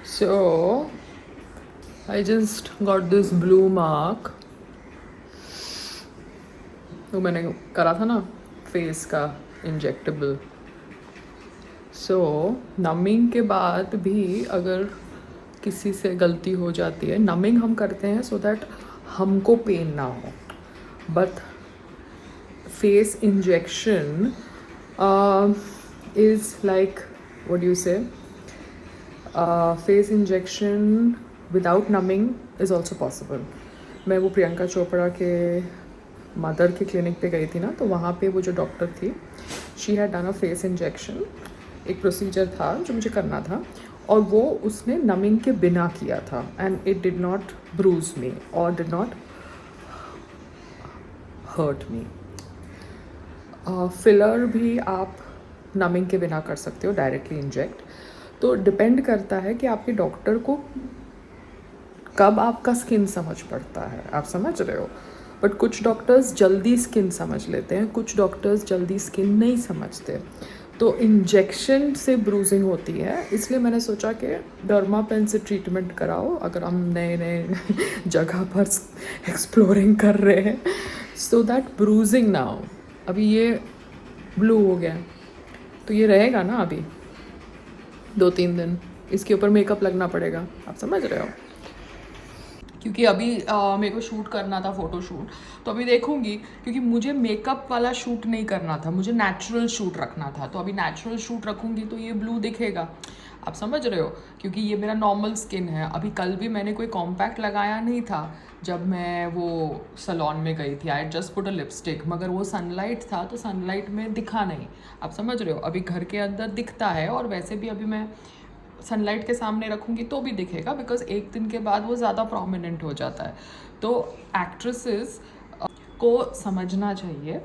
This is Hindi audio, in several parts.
So I just got this blue mark. वो मैंने करा था ना फेस का इंजेक्टेबल. सो नमिंग के बाद भी अगर किसी से गलती हो जाती है, नमिंग हम करते हैं सो दैट हमको पेन ना हो. But face injection is like, what do you say, face injection without numbing is also possible. मैं वो प्रियंका चोपड़ा के मदर के क्लिनिक पे गई थी ना, तो वहाँ पे वो जो डॉक्टर थी, she had done a face injection. एक प्रोसीजर था जो मुझे करना था, और वो उसने नमिंग के बिना किया था. And it did not bruise me और did not hurt me. Filler भी आप नमिंग के बिना कर सकते हो, डायरेक्टली इंजेक्ट. तो डिपेंड करता है कि आपके डॉक्टर को कब आपका स्किन समझ पड़ता है. आप समझ रहे हो. बट कुछ डॉक्टर्स जल्दी स्किन समझ लेते हैं, कुछ डॉक्टर्स जल्दी स्किन नहीं समझते. तो इंजेक्शन से ब्रूजिंग होती है, इसलिए मैंने सोचा कि डर्मापेन से ट्रीटमेंट कराओ अगर हम नए नए जगह पर एक्सप्लोरिंग कर रहे हैं, सो दैट ब्रूजिंग ना हो. अभी ये ब्लू हो गया, तो ये रहेगा ना अभी 2-3 दिन. इसके ऊपर मेकअप लगना पड़ेगा. आप समझ रहे हो. क्योंकि अभी मेरे को शूट करना था, फ़ोटो शूट, तो अभी देखूंगी. क्योंकि मुझे मेकअप वाला शूट नहीं करना था, मुझे नेचुरल शूट रखना था. तो अभी नेचुरल शूट रखूंगी तो ये ब्लू दिखेगा. आप समझ रहे हो. क्योंकि ये मेरा नॉर्मल स्किन है. अभी कल भी मैंने कोई कॉम्पैक्ट लगाया नहीं था जब मैं वो सलोन में गई थी. I just put a lipstick, मगर वो सनलाइट था तो सनलाइट में दिखा नहीं. आप समझ रहे हो. अभी घर के अंदर दिखता है, और वैसे भी अभी मैं सनलाइट के सामने रखूँगी तो भी दिखेगा, बिकॉज एक दिन के बाद वो ज़्यादा प्रोमिनेंट हो जाता है. तो एक्ट्रेसेस को समझना चाहिए,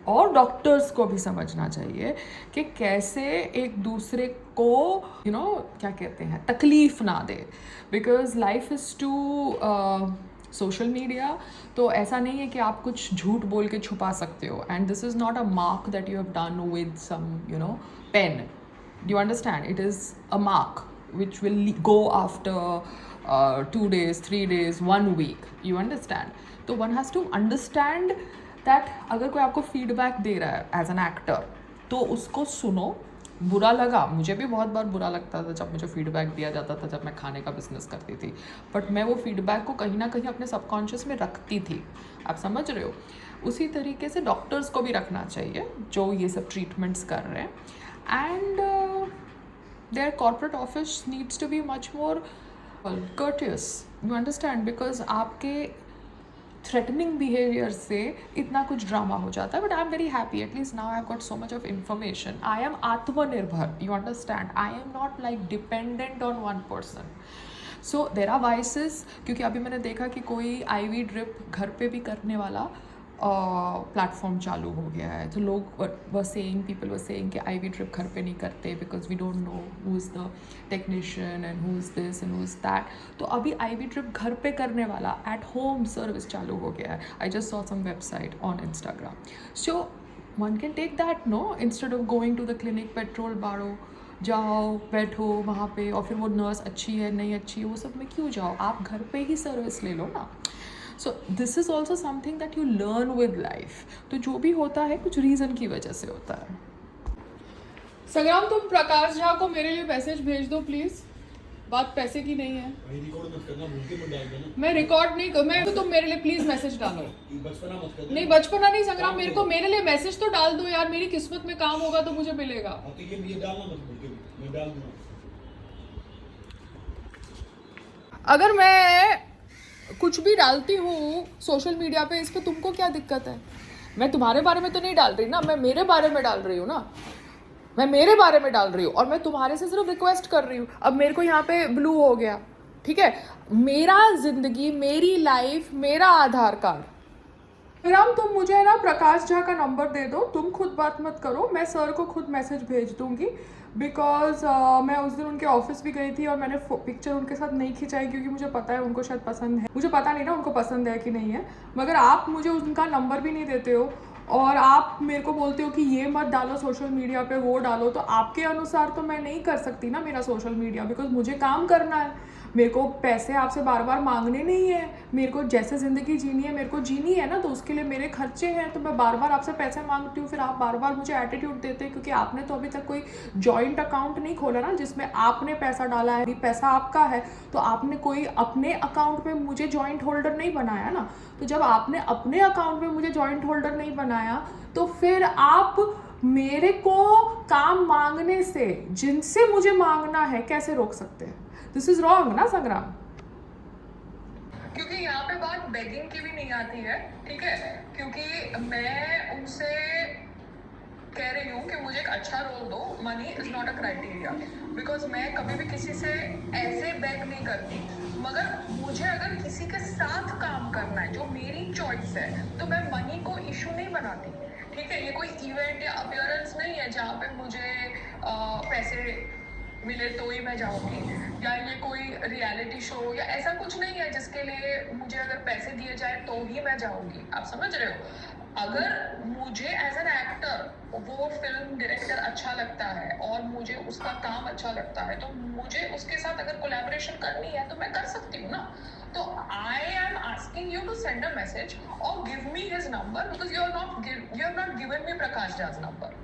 और डॉक्टर्स को भी समझना चाहिए कि कैसे एक दूसरे को क्या कहते हैं, तकलीफ़ ना दे. Because life is to social media. तो ऐसा नहीं है कि आप कुछ झूठ बोल के छुपा सकते हो. And this is not a mark that you have done with some pain. Do you understand? It is a mark which will go after 2 days, 3 days, 1 week. You understand? तो one has to understand that अगर कोई आपको feedback दे रहा है as an actor, तो उसको सुनो. बुरा लगा, मुझे भी बहुत बार बुरा लगता था जब मुझे फीडबैक दिया जाता था जब मैं खाने का बिजनेस करती थी. बट मैं वो फीडबैक को कहीं ना कहीं अपने सबकॉन्शियस में रखती थी. आप समझ रहे हो. उसी तरीके से डॉक्टर्स को भी रखना चाहिए जो ये सब ट्रीटमेंट्स कर रहे हैं. And their corporate office needs to be much more courteous. You understand? Because आपके threatening behavior से इतना कुछ ड्रामा हो जाता है. But I'm very happy. At least now I've got so much of information. I am आत्मनिर्भर. You understand? I am not like dependent on one person. So there are vices. क्योंकि अभी मैंने देखा कि कोई IV ड्रिप घर पे भी करने वाला प्लेटफॉर्म चालू हो गया है. तो लोग पीपल वर सेइंग कि IV ड्रिप घर पे नहीं करते because we don't know who is the technician and who is this and who is that. तो अभी IV ड्रिप घर पे करने वाला एट होम सर्विस चालू हो गया है. I just saw some website on Instagram. So one can take that no, instead of going to the clinic. Petrol बारो, जाओ बैठो वहाँ पे, और फिर वो नर्स अच्छी है नहीं अच्छी है वो सब में क्यों जाओ. आप घर पे ही सर्विस ले लो ना. So this is also something that you learn with life. तो जो भी होता है कुछ रीज़न की वजह से होता है. संग्राम, तुम प्रकाश झा को मेरे लिए मैसेज भेज दो प्लीज़. बात पैसे की नहीं है. रिकॉर्ड मत करना, भूल के मत डाल देना. मैं रिकॉर्ड नहीं कर, मैं तो तुम मेरे लिए प्लीज़ मैसेज डालो. बचपना मत करना. नहीं बचपना नहीं संग्राम, मेरे लिए मैसेज तो डाल दो यार. मेरी किस्मत में काम होगा तो मुझे मिलेगा. तो ये डालना मत भूल के, मैं डाल दूंगा. अगर मैं कुछ भी डालती हूँ सोशल मीडिया पे, इस पर तुमको क्या दिक्कत है. मैं तुम्हारे बारे में तो नहीं डाल रही ना, मैं मेरे बारे में डाल रही हूँ ना. मैं मेरे बारे में डाल रही हूँ, और मैं तुम्हारे से सिर्फ रिक्वेस्ट कर रही हूँ. अब मेरे को यहाँ पे ब्लू हो गया, ठीक है. मेरा जिंदगी, मेरी लाइफ, मेरा आधार कार्ड. राम, तुम मुझे है ना प्रकाश झा का नंबर दे दो. तुम खुद बात मत करो, मैं सर को खुद मैसेज भेज दूंगी. बिकॉज मैं उस दिन उनके ऑफिस भी गई थी और मैंने पिक्चर उनके साथ नहीं खिंचाई, क्योंकि मुझे पता है उनको शायद पसंद है. मुझे पता नहीं ना उनको पसंद है कि नहीं है, मगर आप मुझे उनका नंबर भी नहीं देते हो. और आप मेरे को बोलते हो कि ये मत डालो सोशल मीडिया पे, वो डालो, तो आपके अनुसार तो मैं नहीं कर सकती ना मेरा सोशल मीडिया, बिकॉज मुझे काम करना है। मेरे को पैसे आपसे बार बार मांगने नहीं है, मेरे को जैसे ज़िंदगी जीनी है मेरे को जीनी है ना, तो उसके लिए मेरे खर्चे हैं, तो मैं बार बार आपसे पैसे मांगती हूँ, फिर आप बार बार मुझे एटीट्यूड देते हैं, क्योंकि आपने तो अभी तक कोई जॉइंट अकाउंट नहीं खोला ना जिसमें आपने पैसा डाला है, अभी पैसा आपका है, तो आपने कोई अपने अकाउंट में मुझे जॉइंट होल्डर नहीं बनाया ना। तो जब आपने अपने अकाउंट में मुझे जॉइंट होल्डर नहीं बनाया, तो फिर आप मेरे को काम मांगने से, जिनसे मुझे मांगना है, कैसे रोक सकते हैं? दिस इज रॉन्ग ना संग्राम? क्योंकि यहाँ पे बात बेगिंग की भी नहीं आती है, ठीक है, क्योंकि मैं उनसे कह रही हूँ कि मुझे एक अच्छा रोल दो, money is not a criteria, because मैं कभी भी किसी से ऐसे बेग नहीं करती, मगर मुझे अगर किसी के साथ काम करना है जो मेरी चॉइस है, तो मैं मनी को इशू नहीं बनाती, ठीक है। ये कोई इवेंट या अपियरेंस नहीं है जहाँ पे मुझे पैसे मिले तो ही मैं जाऊंगी, या ये कोई रियलिटी शो या ऐसा कुछ नहीं है जिसके लिए मुझे अगर पैसे दिए जाए तो ही मैं जाऊंगी, आप समझ रहे हो। अगर मुझे एज एन एक्टर वो फिल्म डायरेक्टर अच्छा लगता है और मुझे उसका काम अच्छा लगता है, तो मुझे उसके साथ अगर कोलैबोरेशन करनी है तो मैं कर सकती हूँ ना। तो I am asking you to send a message और give me his number, because you have not given me Prakash Raj number,